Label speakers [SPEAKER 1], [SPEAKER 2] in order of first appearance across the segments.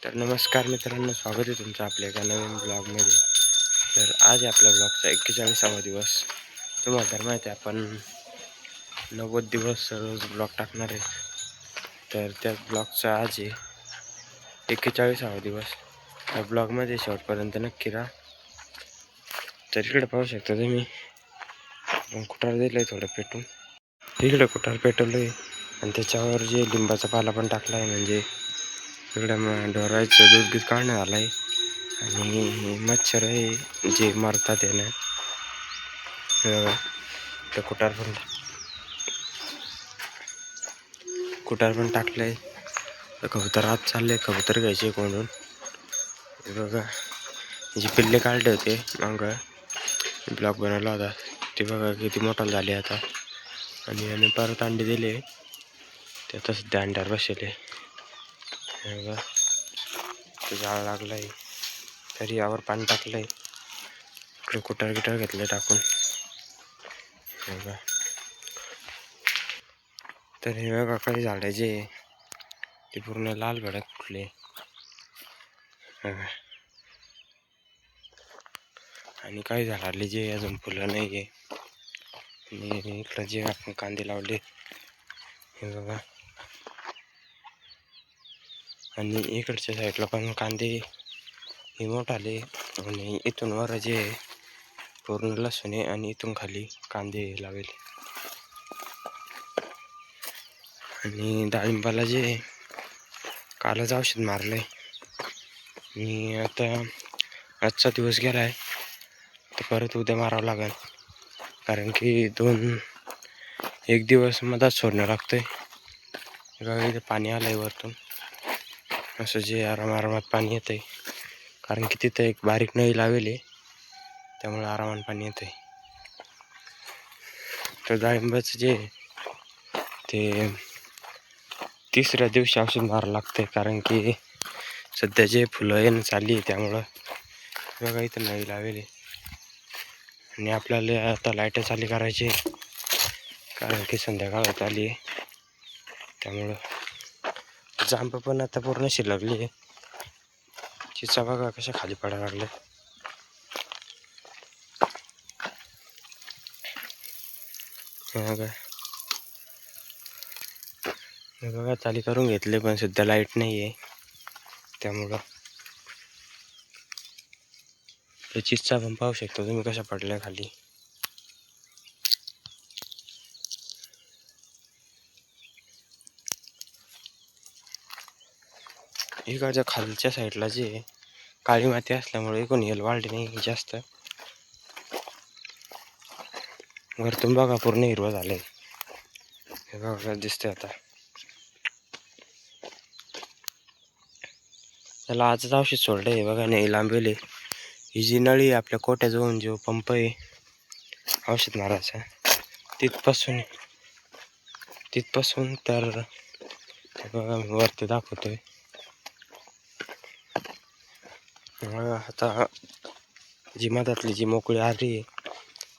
[SPEAKER 1] तर नमस्कार मित्रांनो, स्वागत आहे तुमचं आपल्या एका नवीन ब्लॉगमध्ये. तर आज आपल्या ब्लॉगचा 41वा दिवस. तुम्हाला तर माहिती आहे आपण 90 दिवस रोज ब्लॉग टाकणार आहे. तर त्या ब्लॉगचा आज आहे 41वा दिवस. त्या ब्लॉगमध्ये शेवटपर्यंत नक्की राहा. तर इकडे पाहू शकता तुम्ही, कुठार दिलं आहे थोडं पेटून. इकडे कुठार पेटवलं आहे आणि त्याच्यावर जे लिंबाचा पाला पण टाकला आहे, म्हणजे इकडे ढोराचं दूध गीत काढण्यात आलं आहे. आणि मच्छर आहे जे मरतात यानं. तर कुटार पण टाकलंय. तर कबूतर आत चालले, कबूतर घ्यायचे कोंडून. हे बघा, जे पिल्ले काढले होते मग ब्लॉक बनवला होता, ते बघा किती मोठा झाले आता. आणि याने परत अंडे दिले, ते आता सध्या अंड्यावर बसले. हे बघा, ते जाळ लागलंय, तरी यावर पाणी टाकलंय. इकडे कुटार गिटार घेतलं टाकून. हे बघा, तर हे बघा काही झाडाचे ते पूर्ण लाल भडक फुटले. आणि काही झाडाले जे अजून फुलं नाही आहे. आणि इकडं जे आपण कांदे लावले हे बघा, आणि इकडच्या साईडला पण कांदे हे मोठ आले. आणि इथून वर जे पूर्ण लसूण आहे आणि इथून खाली कांदे लावले. आणि डाळिंबाला जे कालच औषध मारलंय. आणि आता आजचा दिवस गेला आहे, तर परत उद्या मारावं लागेल, कारण की एक दिवस मधात सोडणं लागतंय. बघा इथं पाणी आलंय वरतून, असं जे आरामात पाणी येतंय, कारण की तिथं एक बारीक नळी लावेली, त्यामुळे आरामात पाणी येतंय. तर डाळिंबाचं जे ते तिसऱ्या दिवशी औषध मारावं लागतंय, कारण की सध्या जे फुलं येणं चालली आहे त्यामुळं. बघा इथं नळी लावेली. आणि आपल्याला आता लाईट चालू करायची, कारण की संध्याकाळ होत आली आहे. त्यामुळं जांब पण आता पूर्ण शिरकली आहे. चिचा बघा कशा खाली पडायला लागल्या. हे बघा चाली करून घेतले, पण सध्या लाईट नाही आहे, त्यामुळं चिचा पण पाहू शकता तुम्ही कशा पडल्या खाली. इकडच्या खालच्या साईडला जे काळी माती असल्यामुळे कोणी येल वाढली नाही जास्त. वरतून बघा पूर्ण हिरवं झालंय. हे बघा दिसतंय आता. त्याला आजच औषध सोडलं आहे बघा, नाही लांबेले. ही जी नळी आपल्या कोट्याजवळून जो पंप आहे औषध मारायचा, तिथपासून तर बघा मी वरती दाखवतोय. आता जी मधातली जी मोकळी आरी आहे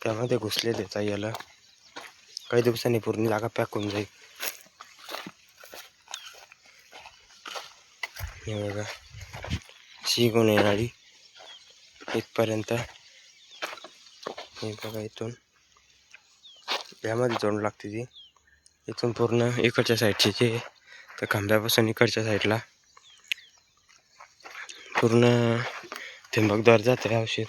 [SPEAKER 1] त्यामध्ये घुसले देता याला काही दिवसांनी पूर्ण जागा पॅक होऊन जाईल. हे बघा, शिकून येणारी इथपर्यंत. हे बघा इथून यामध्ये जोड लागते ती, इथून पूर्ण इकडच्या साईडची जे तर खांब्यापासून इकडच्या साईडला पूर्ण थिंबकद्वार जातं आहे औषध.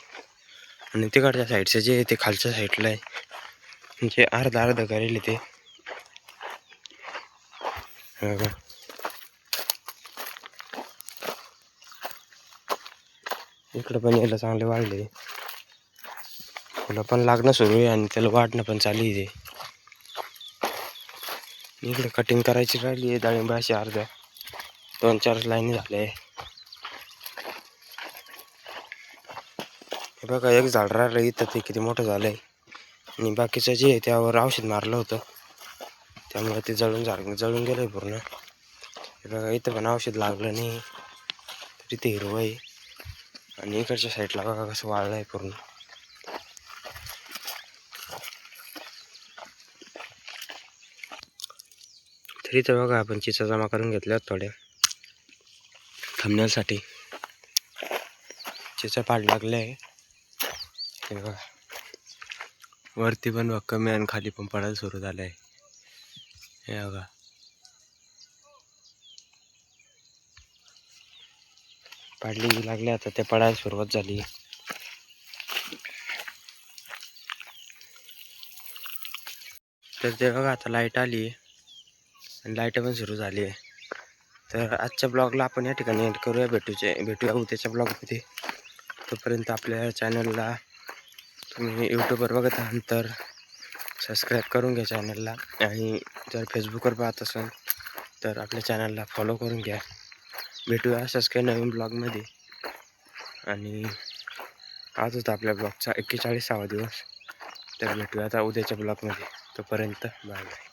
[SPEAKER 1] आणि तिकडच्या साईडचं जे ते खालच्या साईडला आहे, म्हणजे अर्धा करेल ते. इकडं पण याला चांगले वाढले, फुलं पण लागणं सुरू आहे आणि त्याला वाढणं पण चालू आहे. इकडे कटिंग करायची राहिली आहे डाळिंब, अशी अर्ध्या 2-4 लाईनी झाले. हे बघा एक झाड राहिलं इथं, ते किती मोठं झालंय. आणि बाकीचं जे आहे त्यावर औषध मारलं होतं, त्यामुळे ते जळून गेलंय पूर्ण. हे बघा इथं पण औषध लागलं नाही तरी ते हिरवं आहे. आणि इकडच्या साईडला बघा कसं वाळलं आहे पूर्ण. तरी तर बघा आपण चिचा जमा करून घेतल्या थोड्या. थंबनेलसाठी चिचा पाड लागले आहे. हे बघा वरती पण बघ कमी आणि खाली पण पडायला सुरू झालं आहे. हे बघा पाडली लागले आता ते पडायला सुरुवात झाली. तर ते बघा आता लाईट आली आणि लाईट पण सुरू झाली आहे. तर आजच्या ब्लॉगला आपण या ठिकाणी एंड करूया. भेटूया उद्याच्या ब्लॉगमध्ये. तोपर्यंत आपल्या चॅनलला तुम्ही यूट्यूबवर बघत असाल तर सबस्क्राईब करून घ्या चॅनलला, आणि जर फेसबुकवर पाहत असाल तर आपल्या चॅनलला फॉलो करून घ्या. भेटूया अशाच काही नवीन ब्लॉगमध्ये. आणि आज होता आपल्या ब्लॉगचा 41वा दिवस. तर भेटूया आता उद्याच्या ब्लॉगमध्ये. तोपर्यंत बाय बाय.